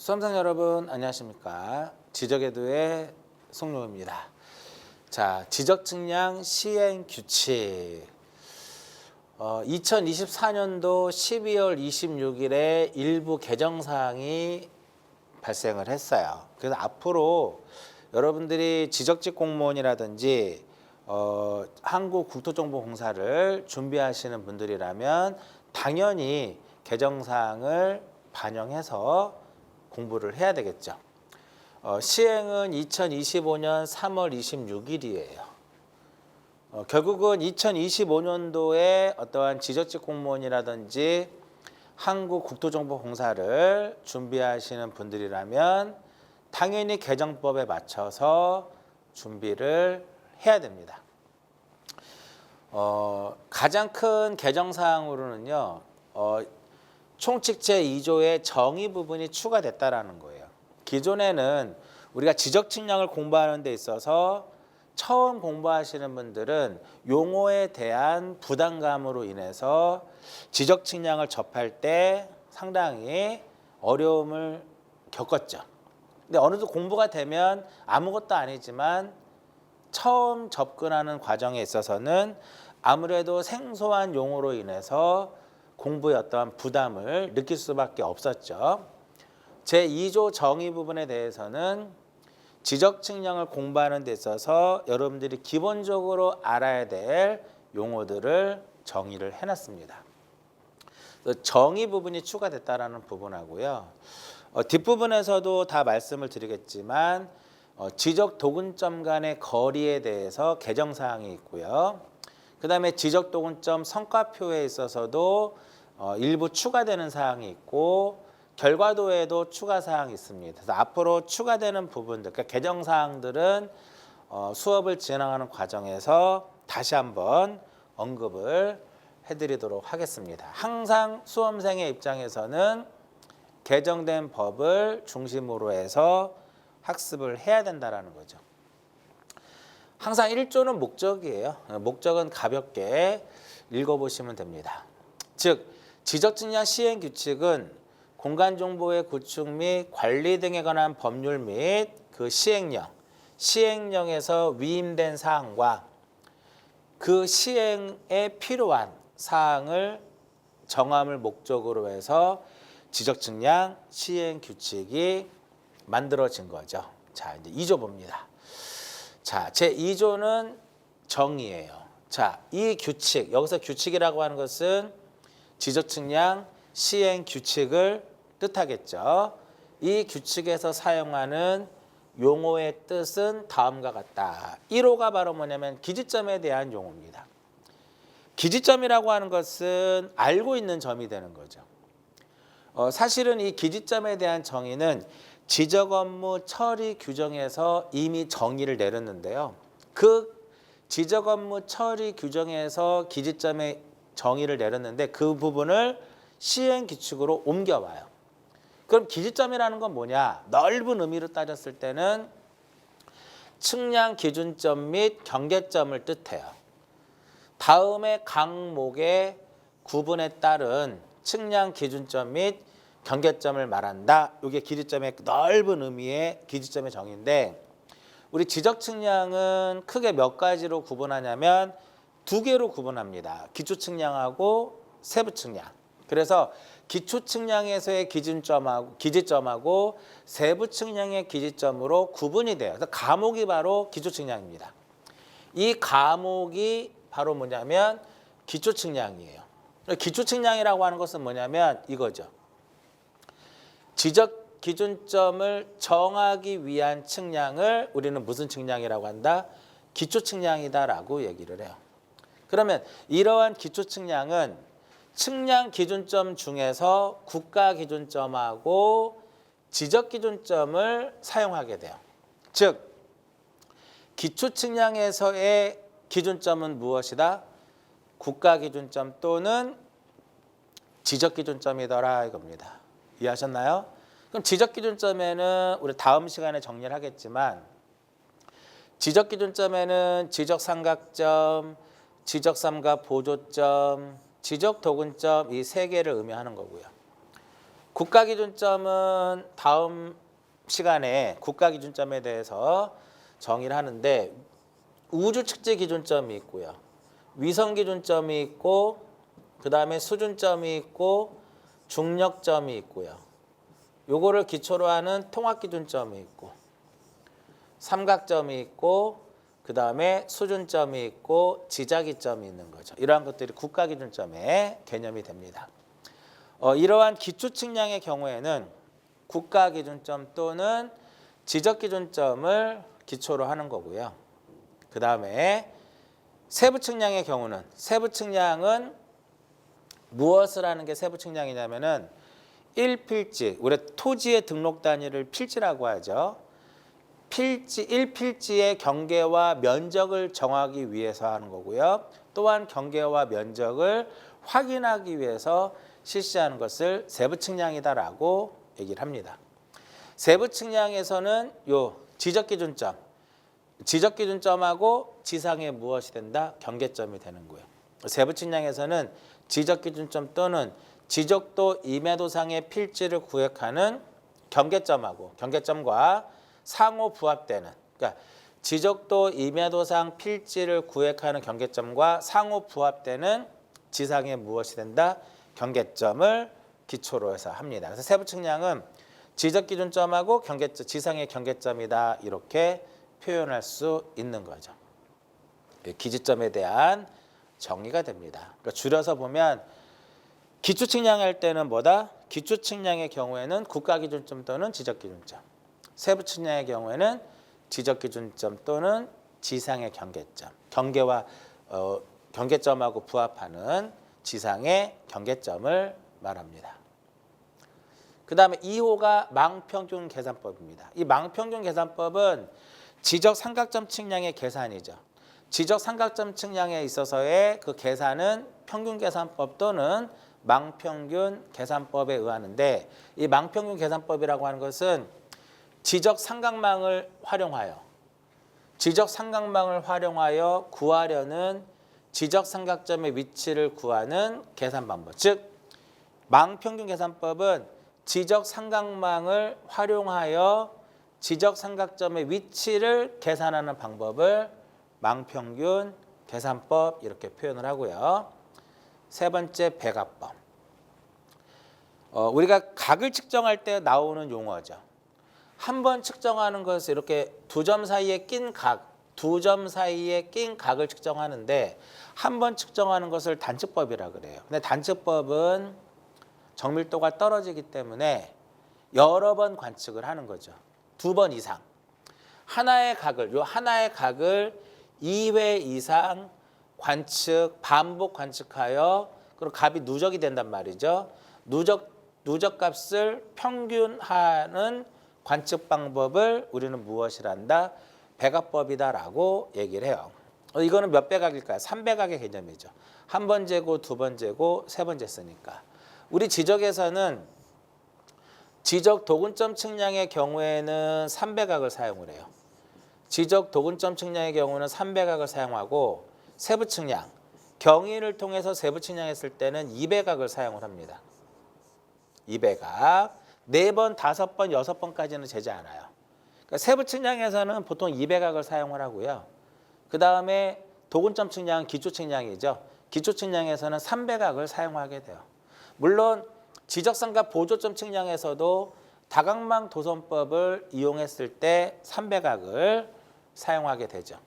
수험생 여러분 안녕하십니까. 지적에두의 송룡입니다. 자, 지적측량 시행규칙 2024년도 12월 26일에 일부 개정사항이 발생을 했어요. 그래서 앞으로 여러분들이 지적직 공무원이라든지 한국국토정보공사를 준비하시는 분들이라면 당연히 개정사항을 반영해서 공부를 해야 되겠죠. 시행은 2025년 3월 26일이에요. 결국은 2025년도에 어떠한 지적직 공무원이라든지 한국국토정보공사를 준비하시는 분들이라면 당연히 개정법에 맞춰서 준비를 해야 됩니다. 가장 큰 개정사항으로는요. 총칙 제2조의 정의 부분이 추가됐다라는 거예요. 기존에는 우리가 지적측량을 공부하는 데 있어서 처음 공부하시는 분들은 용어에 대한 부담감으로 인해서 지적측량을 접할 때 상당히 어려움을 겪었죠. 근데 어느 정도 공부가 되면 아무것도 아니지만 처음 접근하는 과정에 있어서는 아무래도 생소한 용어로 인해서 공부에 어떠한 부담을 느낄 수밖에 없었죠. 제2조 정의 부분에 대해서는 지적측량을 공부하는 데 있어서 여러분들이 기본적으로 알아야 될 용어들을 정의를 해놨습니다. 정의 부분이 추가됐다라는 부분하고요. 뒷부분에서도 다 말씀을 드리겠지만 지적 도근점 간의 거리에 대해서 개정사항이 있고요. 그 다음에 지적 도근점 성과표에 있어서도 일부 추가되는 사항이 있고 결과도에도 추가 사항이 있습니다. 그래서 앞으로 추가되는 부분들, 그러니까 개정 사항들은 수업을 진행하는 과정에서 다시 한번 언급을 해드리도록 하겠습니다. 항상 수험생의 입장에서는 개정된 법을 중심으로 해서 학습을 해야 된다는 거죠. 항상 1조는 목적이에요. 목적은 가볍게 읽어보시면 됩니다. 즉, 지적측량 시행규칙은 공간정보의 구축 및 관리 등에 관한 법률 및 그 시행령에서 위임된 사항과 그 시행에 필요한 사항을 정함을 목적으로 해서 지적측량 시행규칙이 만들어진 거죠. 자, 이제 2조 봅니다. 자, 제2조는 정의예요. 자, 이 규칙, 여기서 규칙이라고 하는 것은 지적측량 시행 규칙을 뜻하겠죠. 이 규칙에서 사용하는 용어의 뜻은 다음과 같다. 1호가 바로 뭐냐면 기지점에 대한 용어입니다. 기지점이라고 하는 것은 알고 있는 점이 되는 거죠. 사실은 이 기지점에 대한 정의는 지적 업무 처리 규정에서 이미 정의를 내렸는데요. 그 지적 업무 처리 규정에서 기지점의 정의를 내렸는데 그 부분을 시행 규칙으로 옮겨와요. 그럼 기지점이라는 건 뭐냐? 넓은 의미로 따졌을 때는 측량 기준점 및 경계점을 뜻해요. 다음의 강목의 구분에 따른 측량 기준점 및 경계점을 말한다. 이게 기지점의 넓은 의미의 기지점의 정의인데 우리 지적 측량은 크게 몇 가지로 구분하냐면 두 개로 구분합니다. 기초 측량하고 세부 측량. 그래서 기초 측량에서의 기지점하고 세부 측량의 기지점으로 구분이 돼요. 그래서 과목이 바로 기초 측량입니다. 이 과목이 바로 뭐냐면 기초 측량이에요. 기초 측량이라고 하는 것은 뭐냐면 이거죠. 지적 기준점을 정하기 위한 측량을 우리는 무슨 측량이라고 한다? 기초 측량이다라고 얘기를 해요. 그러면 이러한 기초 측량은 측량 기준점 중에서 국가 기준점하고 지적 기준점을 사용하게 돼요. 즉, 기초 측량에서의 기준점은 무엇이다? 국가 기준점 또는 지적 기준점이더라 이겁니다. 이해하셨나요? 그럼 지적 기준점에는 우리 다음 시간에 정리를 하겠지만 지적 기준점에는 지적 삼각점, 지적 삼각 보조점, 지적 도근점 이 세 개를 의미하는 거고요. 국가기준점은 다음 시간에 국가기준점에 대해서 정의를 하는데 우주측지 기준점이 있고요. 위성기준점이 있고 그 다음에 수준점이 있고 중력점이 있고요. 요거를 기초로 하는 통합기준점이 있고 삼각점이 있고 그 다음에 수준점이 있고 지자기점이 있는 거죠. 이러한 것들이 국가기준점의 개념이 됩니다. 이러한 기초측량의 경우에는 국가기준점 또는 지적기준점을 기초로 하는 거고요. 그 다음에 세부측량의 경우는 세부측량은 무엇을 하는 게 세부측량이냐면은 1필지, 우리 토지의 등록 단위를 필지라고 하죠. 필지, 1필지의 경계와 면적을 정하기 위해서 하는 거고요. 또한 경계와 면적을 확인하기 위해서 실시하는 것을 세부측량이다라고 얘기를 합니다. 세부측량에서는 요 지적기준점, 지적기준점하고 지상에 무엇이 된다? 경계점이 되는 거예요. 세부측량에서는 지적기준점 또는 지적도 2m상의 필지를 구획하는 경계점하고 경계점과 상호 부합되는, 그러니까 지적도 2m상 필지를 구획하는 경계점과 상호 부합되는 지상에 무엇이 된다? 경계점을 기초로 해서 합니다. 그래서 세부측량은 지적기준점하고 경계점, 지상의 경계점이다 이렇게 표현할 수 있는 거죠. 기지점에 대한 정의가 됩니다. 그러니까 줄여서 보면 기초측량할 때는 뭐다? 기초측량의 경우에는 국가기준점 또는 지적기준점. 세부측량의 경우에는 지적기준점 또는 지상의 경계점. 경계와 경계점하고 부합하는 지상의 경계점을 말합니다. 그 다음에 2호가 망평균 계산법입니다. 이 망평균 계산법은 지적 삼각점 측량의 계산이죠. 지적 삼각점 측량에 있어서의 그 계산은 평균 계산법 또는 망평균 계산법에 의하는데 이 망평균 계산법이라고 하는 것은 지적 삼각망을 활용하여 구하려는 지적 삼각점의 위치를 구하는 계산 방법. 즉 망평균 계산법은 지적 삼각망을 활용하여 지적 삼각점의 위치를 계산하는 방법을 망평균 계산법 이렇게 표현을 하고요. 세 번째 배각법. 우리가 각을 측정할 때 나오는 용어죠. 한 번 측정하는 것을 이렇게 두 점 사이에 낀 각, 두 점 사이에 낀 각을 측정하는데 한 번 측정하는 것을 단측법이라 그래요. 근데 단측법은 정밀도가 떨어지기 때문에 여러 번 관측을 하는 거죠. 2번 이상. 하나의 각을 2회 이상 반복 관측하여 그리고 값이 누적이 된단 말이죠. 누적 값을 평균하는 관측 방법을 우리는 무엇이란다? 배각법이다라고 얘기를 해요. 이거는 몇 배각일까요? 3배각의 개념이죠. 한 번 재고, 두 번 재고, 세 번 쟀으니까. 우리 지적에서는 지적 도근점 측량의 경우에는 3배각을 사용을 해요. 지적 도근점 측량의 경우는 3배각을 사용하고 세부 측량, 경위를 통해서 세부 측량했을 때는 2배각을 사용을 합니다. 2배각. 4번, 5번, 6번까지는 재지 않아요. 그러니까 세부 측량에서는 보통 2배각을 사용을 하고요. 그 다음에 도근점 측량은 기초 측량이죠. 기초 측량에서는 3배각을 사용하게 돼요. 물론 지적삼각 보조점 측량에서도 다각망 도선법을 이용했을 때 3배각을 사용하게 되죠.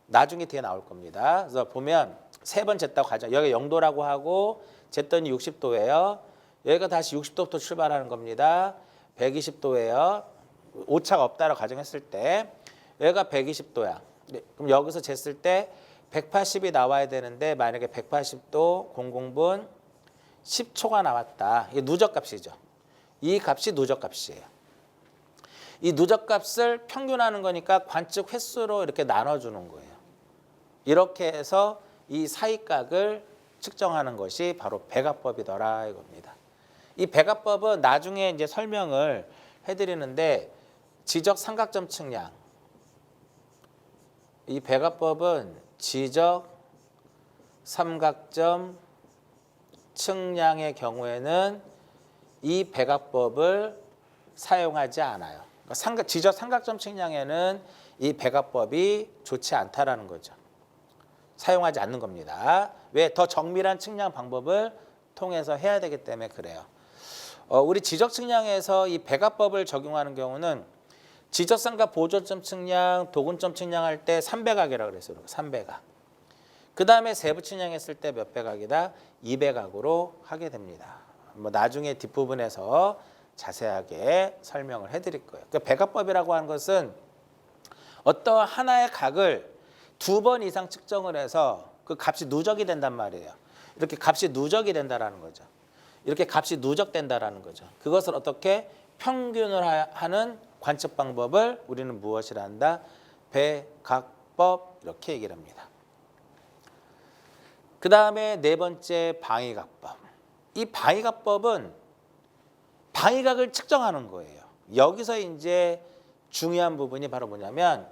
나중에 뒤에 나올 겁니다. 그래서 보면 3번 쟀다고 가죠. 여기 0도라고 하고 쟀더니 60도예요. 여기가 다시 60도부터 출발하는 겁니다. 120도예요. 오차가 없다라고 가정했을 때 여기가 120도야. 그럼 여기서 쟀을 때 180이 나와야 되는데 만약에 180도 00분 10초가 나왔다. 이게 누적값이죠. 이 값이 누적값이에요. 이 누적값을 평균하는 거니까 관측 횟수로 이렇게 나눠주는 거예요. 이렇게 해서 이 사이각을 측정하는 것이 바로 배각법이더라 이겁니다. 이 배각법은 나중에 이제 설명을 해드리는데 지적 삼각점 측량. 이 배각법은 지적 삼각점 측량의 경우에는 이 백악법을 사용하지 않아요. 그러니까 지적 삼각점 측량에는 이 백악법이 좋지 않다라는 거죠. 사용하지 않는 겁니다. 왜? 더 정밀한 측량 방법을 통해서 해야 되기 때문에 그래요. 우리 지적 측량에서 이 백악법을 적용하는 경우는 지적삼각 보조점 측량, 도근점 측량할 때 300각이라고 그랬어요. 300각. 그 다음에 세부 측량했을 때 몇 백각이다? 200각으로 하게 됩니다. 뭐 나중에 뒷부분에서 자세하게 설명을 해드릴 거예요. 그러니까 백악법이라고 하는 것은 어떠한 하나의 각을 2번 이상 측정을 해서 그 값이 누적이 된단 말이에요. 이렇게 값이 누적이 된다라는 거죠. 이렇게 값이 누적된다라는 거죠. 그것을 어떻게 평균을 하는 관측 방법을 우리는 무엇이라 한다? 백악법 이렇게 얘기를 합니다. 그 다음에 네 번째 방위각법. 이 방위각법은 방위각을 측정하는 거예요. 여기서 이제 중요한 부분이 바로 뭐냐면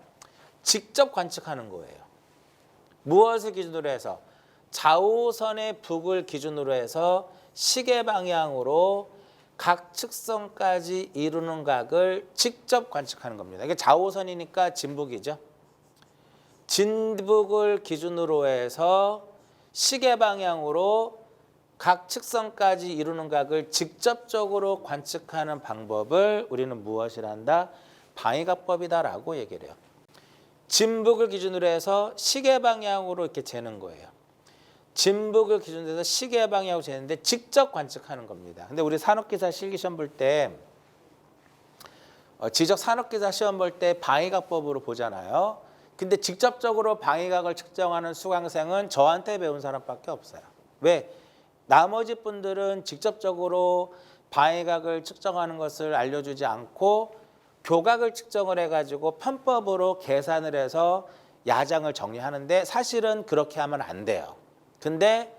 직접 관측하는 거예요. 무엇을 기준으로 해서? 좌우선의 북을 기준으로 해서 시계 방향으로 각 측선까지 이루는 각을 직접 관측하는 겁니다. 이게 좌우선이니까 진북이죠. 진북을 기준으로 해서 시계 방향으로 각 측선까지 이루는 각을 직접적으로 관측하는 방법을 우리는 무엇이라 한다? 방위각법이다라고 얘기를 해요. 진북을 기준으로 해서 시계 방향으로 이렇게 재는 거예요. 진북을 기준으로 해서 시계 방향으로 재는데 직접 관측하는 겁니다. 근데 우리 산업기사 실기시험 볼 때 지적 산업기사 시험 볼 때 방위각법으로 보잖아요. 근데 직접적으로 방위각을 측정하는 수강생은 저한테 배운 사람밖에 없어요. 왜? 나머지 분들은 직접적으로 방위각을 측정하는 것을 알려주지 않고 교각을 측정을 해가지고 편법으로 계산을 해서 야장을 정리하는데 사실은 그렇게 하면 안 돼요. 근데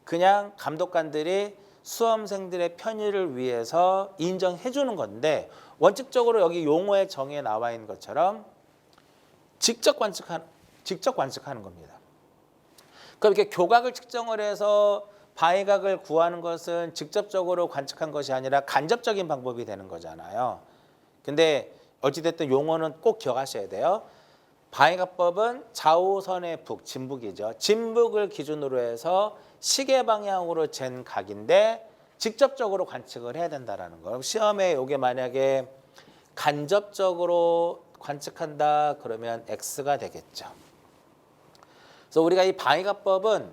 그냥 감독관들이 수험생들의 편의를 위해서 인정해 주는 건데 원칙적으로 여기 용어의 정의에 나와 있는 것처럼 직접 관측하는 겁니다. 그럼 이렇게 교각을 측정을 해서 방위각을 구하는 것은 직접적으로 관측한 것이 아니라 간접적인 방법이 되는 거잖아요. 근데 어찌됐든 용어는 꼭 기억하셔야 돼요. 방위각법은 좌우선의 북, 진북이죠. 진북을 기준으로 해서 시계 방향으로 잰 각인데 직접적으로 관측을 해야 된다는 거. 시험에 이게 만약에 간접적으로 관측한다 그러면 X가 되겠죠. 그래서 우리가 이 방위각법은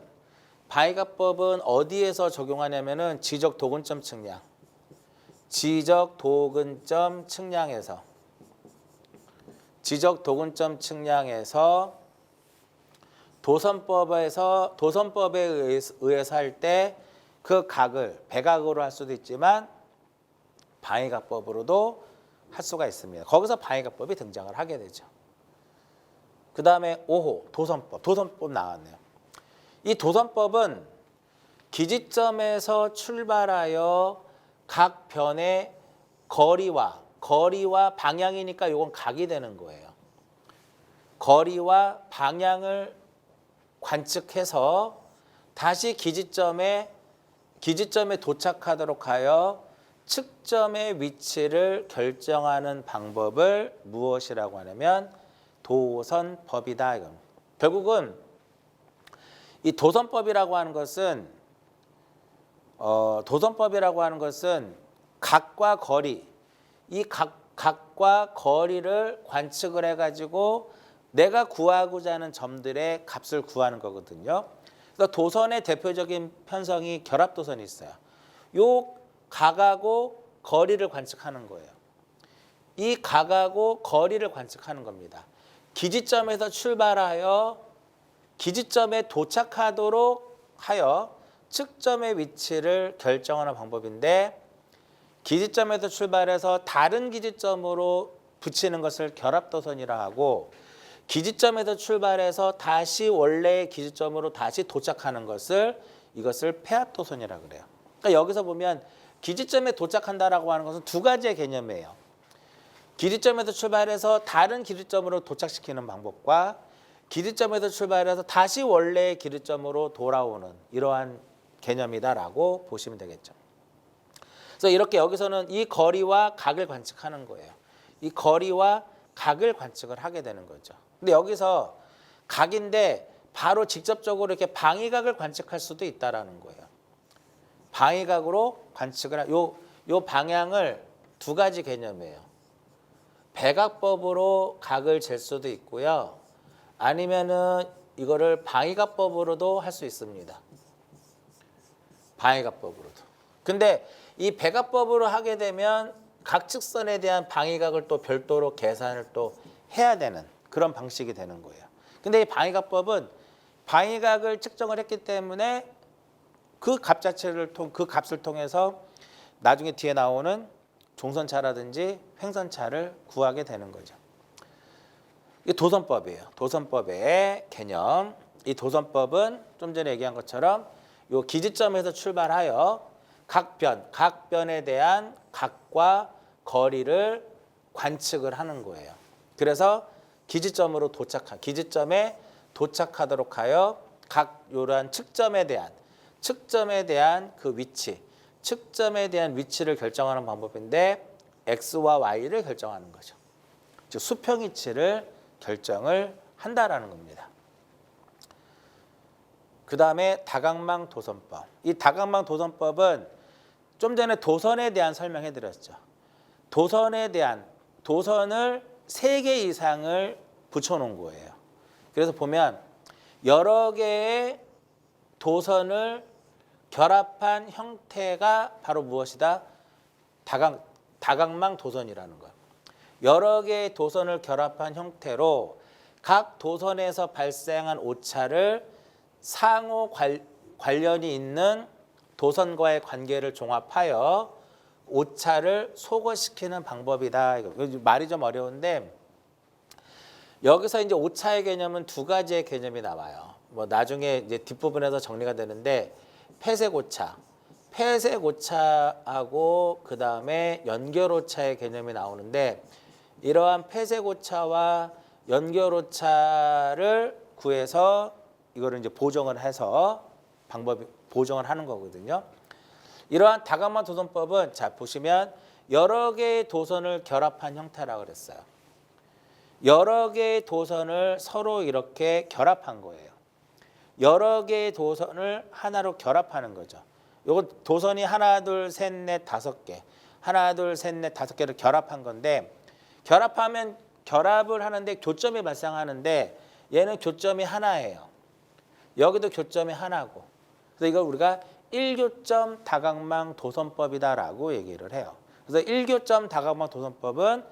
어디에서 적용하냐면은 지적 도근점 측량. 지적 도근점 측량에서 도선법에 의해서 할 때 그 각을 백악으로 할 수도 있지만 방위각법으로도 할 수가 있습니다. 거기서 방위각법이 등장을 하게 되죠. 그 다음에 5호 도선법 나왔네요. 이 도선법은 기지점에서 출발하여 각 변의 거리와 방향이니까 이건 각이 되는 거예요. 거리와 방향을 관측해서 다시 기지점에 도착하도록 하여 측점의 위치를 결정하는 방법을 무엇이라고 하냐면 도선법이다. 결국은 이 도선법이라고 하는 것은 각과 거리, 이 각과 거리를 관측을 해가지고 내가 구하고자 하는 점들의 값을 구하는 거거든요. 그래서 도선의 대표적인 편성이 결합도선이 있어요. 요 각하고 거리를 관측하는 거예요. 이 각하고 거리를 관측하는 겁니다. 기지점에서 출발하여 기지점에 도착하도록 하여 측점의 위치를 결정하는 방법인데 기지점에서 출발해서 다른 기지점으로 붙이는 것을 결합도선이라 하고 기지점에서 출발해서 다시 원래의 기지점으로 다시 도착하는 이것을 폐합도선이라 그래요. 그러니까 여기서 보면 기지점에 도착한다라고 하는 것은 두 가지의 개념이에요. 기지점에서 출발해서 다른 기지점으로 도착시키는 방법과 기지점에서 출발해서 다시 원래의 기지점으로 돌아오는 이러한 개념이다라고 보시면 되겠죠. 그래서 이렇게 여기서는 이 거리와 각을 관측하는 거예요. 이 거리와 각을 관측을 하게 되는 거죠. 근데 여기서 각인데 바로 직접적으로 이렇게 방위각을 관측할 수도 있다라는 거예요. 방위각으로 관측을 요 방향을 두 가지 개념이에요. 백악법으로 각을 잴 수도 있고요. 아니면은 이거를 방위각법으로도 할 수 있습니다. 방위각법으로도. 근데 이 백악법으로 하게 되면 각측선에 대한 방위각을 또 별도로 계산을 또 해야 되는 그런 방식이 되는 거예요. 근데 이 방위각법은 방위각을 측정을 했기 때문에 그 값을 통해서 나중에 뒤에 나오는 종선차라든지 횡선차를 구하게 되는 거죠. 이게 도선법이에요. 도선법의 개념. 이 도선법은 좀 전에 얘기한 것처럼 요 기지점에서 출발하여 각변에 대한 각과 거리를 관측을 하는 거예요. 그래서 기지점에 도착하도록 하여 각 요러한 측점에 대한 그 위치, 측점에 대한 위치를 결정하는 방법인데 x와 y를 결정하는 거죠. 즉 수평위치를 결정을 한다라는 겁니다. 그 다음에 다각망 도선법. 이 다각망 도선법은 좀 전에 도선에 대한 설명해드렸죠. 도선을 3개 이상을 붙여놓은 거예요. 그래서 보면 여러 개의 도선을 결합한 형태가 바로 무엇이다? 다각망 도선이라는 거예요. 여러 개의 도선을 결합한 형태로 각 도선에서 발생한 오차를 상호 관련이 있는 도선과의 관계를 종합하여 오차를 소거시키는 방법이다. 이거 말이 좀 어려운데 여기서 이제 오차의 개념은 두 가지의 개념이 나와요. 뭐 나중에 이제 뒷부분에서 정리가 되는데 폐색오차하고 그 다음에 연결오차의 개념이 나오는데 이러한 폐색오차와 연결오차를 구해서 이거를 이제 보정을 하는 거거든요. 이러한 다각망 도선법은 자 보시면 여러 개의 도선을 결합한 형태라고 그랬어요. 여러 개의 도선을 서로 이렇게 결합한 거예요. 여러 개의 도선을 하나로 결합하는 거죠. 요거 도선이 하나, 둘, 셋, 넷, 5개. 하나, 둘, 셋, 넷, 5개를 결합한 건데 결합하면 결합을 하는데 교점이 발생하는데 얘는 교점이 하나예요. 여기도 교점이 하나고. 그래서 이걸 우리가 1교점 다각망 도선법이다라고 얘기를 해요. 그래서 1교점 다각망 도선법은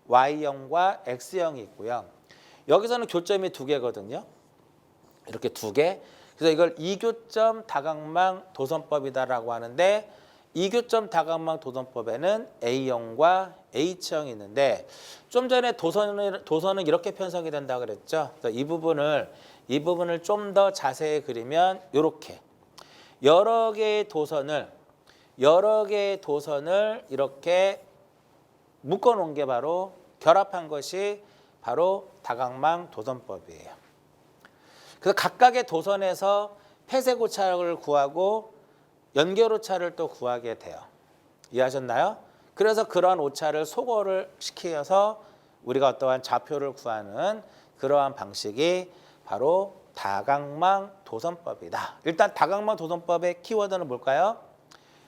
Y형과 X형이 있고요. 여기서는 교점이 2개거든요. 이렇게 2개. 그래서 이걸 2교점 다각망 도선법이다라고 하는데 2교점 다각망 도선법에는 A형과 H형이 있는데 좀 전에 도선은 이렇게 편성이 된다고 그랬죠. 그래서 이 부분을 좀 더 자세히 그리면 이렇게 여러 개의 도선을 이렇게 묶어 놓은 게 바로 결합한 것이 바로 다각망 도선법이에요. 그래서 각각의 도선에서 폐색오차를 구하고 연결오차를 또 구하게 돼요. 이해하셨나요? 그래서 그러한 오차를 소거를 시켜서 우리가 어떠한 좌표를 구하는 그러한 방식이 바로 다각망 도선법이다. 일단 다각망 도선법의 키워드는 뭘까요?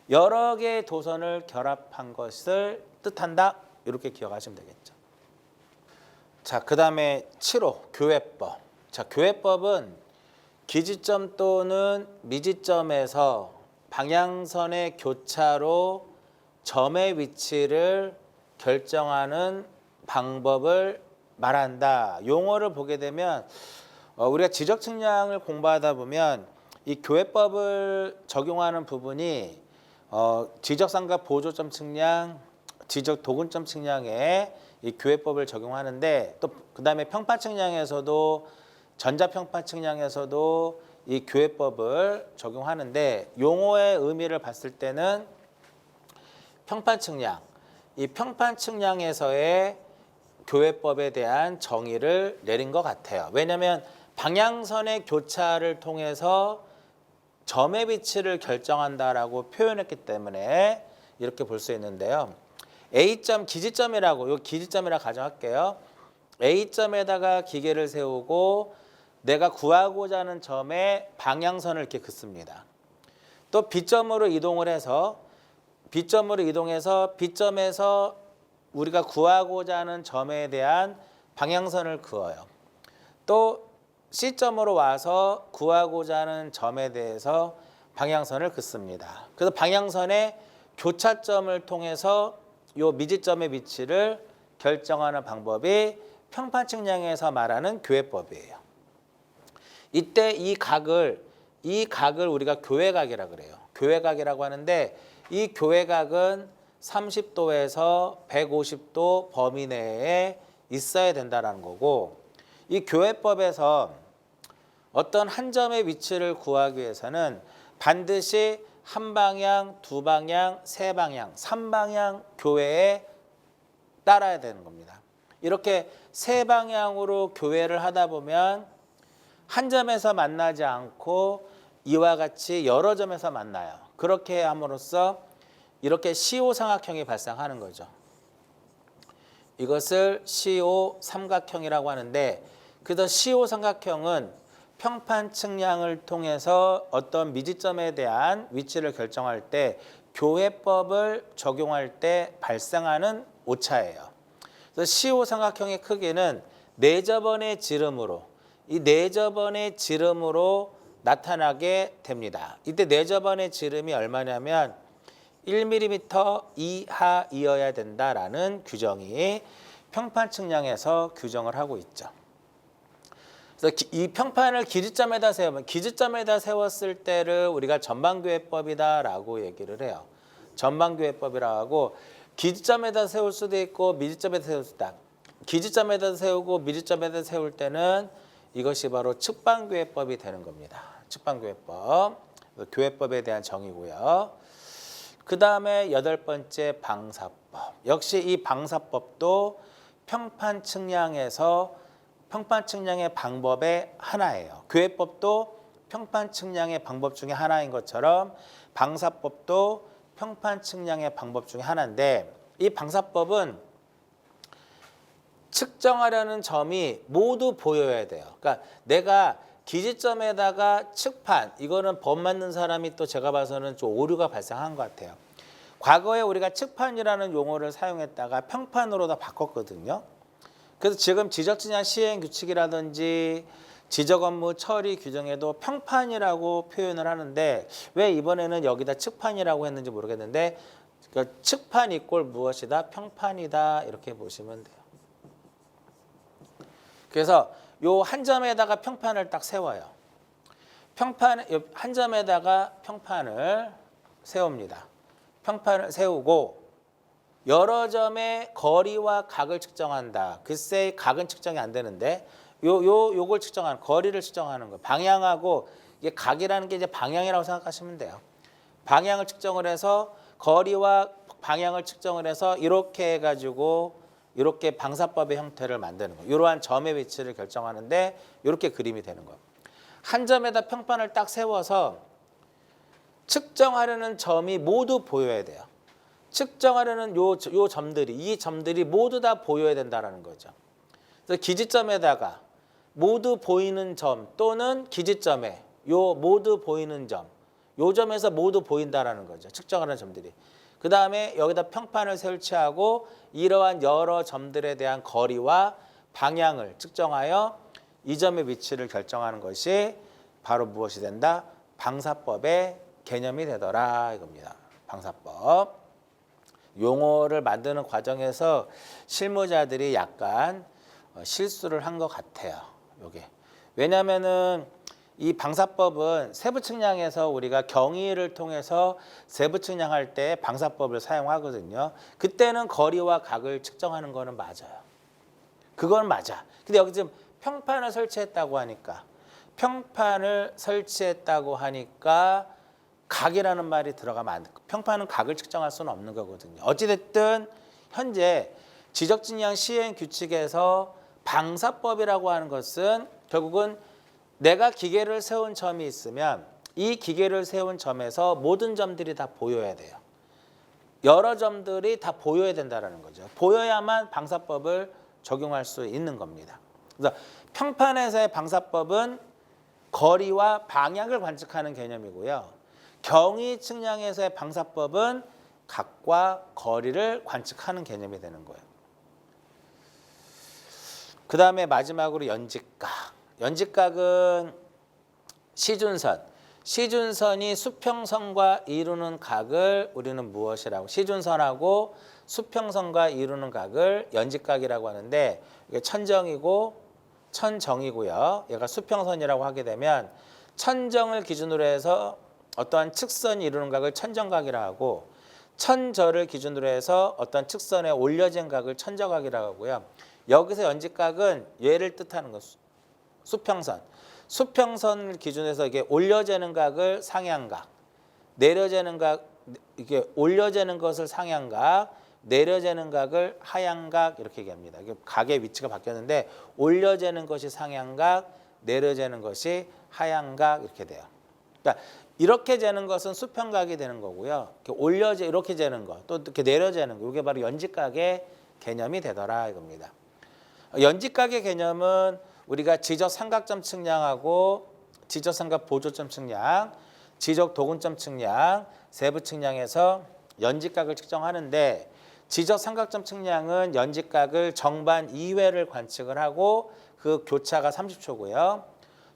여러 개의 도선을 결합한 것을 뜻한다. 이렇게 기억하시면 되겠죠. 자, 그 다음에 7호 교회법. 자, 교회법은 기지점 또는 미지점에서 방향선의 교차로 점의 위치를 결정하는 방법을 말한다. 용어를 보게 되면 우리가 지적 측량을 공부하다 보면 이 교회법을 적용하는 부분이 지적삼각 보조점 측량, 지적 도근점 측량에 이 교회법을 적용하는데 또 그다음에 평판 측량에서도 전자평판 측량에서도 이 교회법을 적용하는데 용어의 의미를 봤을 때는 평판 측량, 이 평판 측량에서의 교회법에 대한 정의를 내린 것 같아요. 왜냐하면 방향선의 교차를 통해서 점의 위치를 결정한다라고 표현했기 때문에 이렇게 볼 수 있는데요. A점 기지점이라고 요 기지점이라 가정할게요. A점에다가 기계를 세우고 내가 구하고자 하는 점에 방향선을 이렇게 긋습니다. 또 B점으로 이동해서 B점에서 우리가 구하고자 하는 점에 대한 방향선을 그어요. 또 C점으로 와서 구하고자 하는 점에 대해서 방향선을 긋습니다. 그래서 방향선의 교차점을 통해서 요 미지점의 위치를 결정하는 방법이 평판측량에서 말하는 교회법이에요. 이때 이 각을 우리가 교회각이라고 그래요. 교회각이라고 하는데 이 교회각은 30도에서 150도 범위 내에 있어야 된다는 거고, 이 교회법에서 어떤 한 점의 위치를 구하기 위해서는 반드시 한 방향, 두 방향, 세 방향, 3방향 교회에 따라야 되는 겁니다. 이렇게 세 방향으로 교회를 하다 보면 한 점에서 만나지 않고 이와 같이 여러 점에서 만나요. 그렇게 함으로써 이렇게 CO 삼각형이 발생하는 거죠. 이것을 CO 삼각형이라고 하는데, 그래서 CO 삼각형은 평판 측량을 통해서 어떤 미지점에 대한 위치를 결정할 때 교회법을 적용할 때 발생하는 오차예요. 그래서 CO 삼각형의 크기는 네저번의 지름으로 나타나게 됩니다. 이때 네저번의 지름이 얼마냐면 1mm 이하이어야 된다라는 규정이 평판 측량에서 규정을 하고 있죠. 그래서 이 평판을 기지점에다 세웠을 때를 우리가 전방교회법이다라고 얘기를 해요. 전방교회법이라고 하고, 기지점에다 세울 수도 있고 미지점에다 세울 수도 있다. 기지점에다 세우고 미지점에다 세울 때는 이것이 바로 측방교회법이 되는 겁니다. 측방교회법, 교회법에 대한 정의고요. 그 다음에 8번째 방사법. 역시 이 방사법도 평판 측량의 방법의 하나예요. 교회법도 평판 측량의 방법 중에 하나인 것처럼 방사법도 평판 측량의 방법 중에 하나인데, 이 방사법은 측정하려는 점이 모두 보여야 돼요. 그러니까 내가 기지점에다가 측판, 이거는 법 만든 사람이 또 제가 봐서는 좀 오류가 발생한 것 같아요. 과거에 우리가 측판이라는 용어를 사용했다가 평판으로 다 바꿨거든요. 그래서 지금 지적진양 시행 규칙이라든지 지적 업무 처리 규정에도 평판이라고 표현을 하는데, 왜 이번에는 여기다 측판이라고 했는지 모르겠는데, 그러니까 측판 이꼴 무엇이다? 평판이다, 이렇게 보시면 돼요. 그래서 요 한 점에다가 평판을 딱 세워요. 한 점에다가 평판을 세웁니다. 평판을 세우고 여러 점의 거리와 각을 측정한다. 글쎄, 각은 측정이 안 되는데 요걸 측정하는, 거리를 측정하는 거. 방향하고, 이게 각이라는 게 이제 방향이라고 생각하시면 돼요. 방향을 측정을 해서 거리와 방향을 측정을 해서 이렇게 해가지고 이렇게 방사법의 형태를 만드는 거예요. 이러한 점의 위치를 결정하는데 이렇게 그림이 되는 거예요. 한 점에다 평판을 딱 세워서 측정하려는 점이 모두 보여야 돼요. 측정하려는 이 점들이 모두 다 보여야 된다는 거죠. 그래서 기지점에다가 모두 보이는 점, 또는 기지점에 모두 보이는 점, 요 점에서 모두 보인다는 거죠. 측정하는 점들이. 그 다음에 여기다 평판을 설치하고 이러한 여러 점들에 대한 거리와 방향을 측정하여 이 점의 위치를 결정하는 것이 바로 무엇이 된다? 방사법의 개념이 되더라, 이겁니다. 방사법. 용어를 만드는 과정에서 실무자들이 약간 실수를 한 것 같아요. 요게. 왜냐하면은 이 방사법은 세부 측량에서 우리가 경위를 통해서 세부 측량할 때 방사법을 사용하거든요. 그때는 거리와 각을 측정하는 거는 맞아요. 그건 맞아. 근데 여기 지금 평판을 설치했다고 하니까 각이라는 말이 들어가면 안 돼. 평판은 각을 측정할 수는 없는 거거든요. 어찌됐든 현재 지적진양 시행 규칙에서 방사법이라고 하는 것은 결국은 내가 기계를 세운 점이 있으면 이 기계를 세운 점에서 모든 점들이 다 보여야 돼요. 여러 점들이 다 보여야 된다는 거죠. 보여야만 방사법을 적용할 수 있는 겁니다. 그래서 평판에서의 방사법은 거리와 방향을 관측하는 개념이고요. 경위 측량에서의 방사법은 각과 거리를 관측하는 개념이 되는 거예요. 그 다음에 마지막으로 연직각. 연직각은 시준선이 수평선과 이루는 각을 우리는 무엇이라고, 시준선하고 수평선과 이루는 각을 연직각이라고 하는데, 이게 천정이고 천정이고요. 얘가 수평선이라고 하게 되면 천정을 기준으로 해서 어떠한 측선이 이루는 각을 천정각이라고 하고, 천절을 기준으로 해서 어떤 측선에 올려진 각을 천저각이라고 하고요. 여기서 연직각은 얘를 뜻하는 것, 수평선을 기준으로 해서 이게 올려지는 각을 상향각, 내려지는 각, 이게 올려지는 것을 상향각, 내려지는 각을 하향각 이렇게 얘기합니다. 이게 각의 위치가 바뀌었는데 올려지는 것이 상향각, 내려지는 것이 하향각 이렇게 돼요. 그러니까 이렇게 재는 것은 수평각이 되는 거고요. 이렇게 이렇게 재는 거, 또 이렇게 내려지는 거, 이게 바로 연직각의 개념이 되더라 이겁니다. 연직각의 개념은 우리가 지적 삼각점 측량하고 지적 삼각 보조점 측량, 지적 도근점 측량, 세부 측량에서 연직각을 측정하는데, 지적 삼각점 측량은 연직각을 정반 2회를 관측을 하고 그 교차가 30초고요.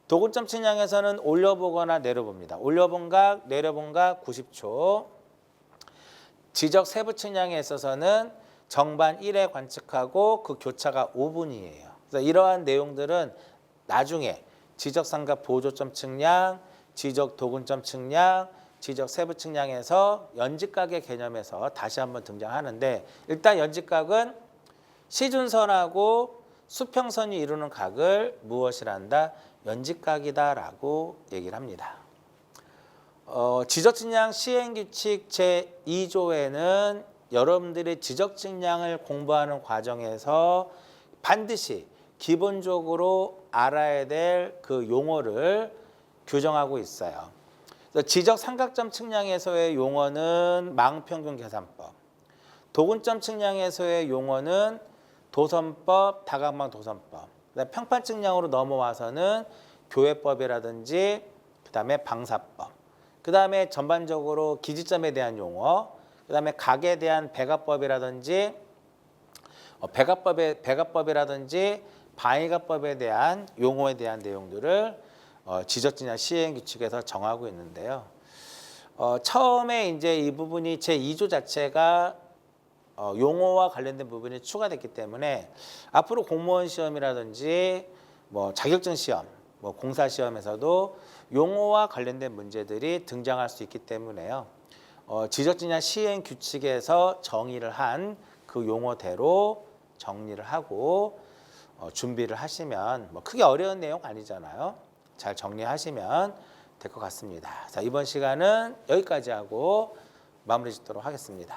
도근점 측량에서는 올려보거나 내려봅니다. 올려본 각, 내려본 각 90초. 지적 세부 측량에 있어서는 정반 1회 관측하고 그 교차가 5분이에요. 그래서 이러한 내용들은 나중에 지적 삼각 보조점 측량, 지적 도근점 측량, 지적 세부 측량에서 연직각의 개념에서 다시 한번 등장하는데, 일단 연직각은 시준선하고 수평선이 이루는 각을 무엇이란다? 연직각이다라고 얘기를 합니다. 지적 측량 시행규칙 제2조에는 여러분들이 지적 측량을 공부하는 과정에서 반드시 기본적으로 알아야 될 그 용어를 규정하고 있어요. 그래서 지적 삼각점 측량에서의 용어는 망평균 계산법, 도근점 측량에서의 용어는 도선법, 다각방 도선법, 그다음에 평판 측량으로 넘어와서는 교회법이라든지 그다음에 방사법, 그다음에 전반적으로 기지점에 대한 용어, 그다음에 각에 대한 배가법이라든지 배가법이라든지 방위가법에 대한 용어에 대한 내용들을 지적진량 시행규칙에서 정하고 있는데요. 처음에 이제 이 부분이 제2조 자체가 용어와 관련된 부분이 추가됐기 때문에 앞으로 공무원 시험이라든지 뭐 자격증 시험, 뭐 공사 시험에서도 용어와 관련된 문제들이 등장할 수 있기 때문에요. 지적진량 시행규칙에서 정의를 한 그 용어대로 정리를 하고 준비를 하시면, 뭐 크게 어려운 내용 아니잖아요. 잘 정리하시면 될 것 같습니다. 자, 이번 시간은 여기까지 하고 마무리 짓도록 하겠습니다.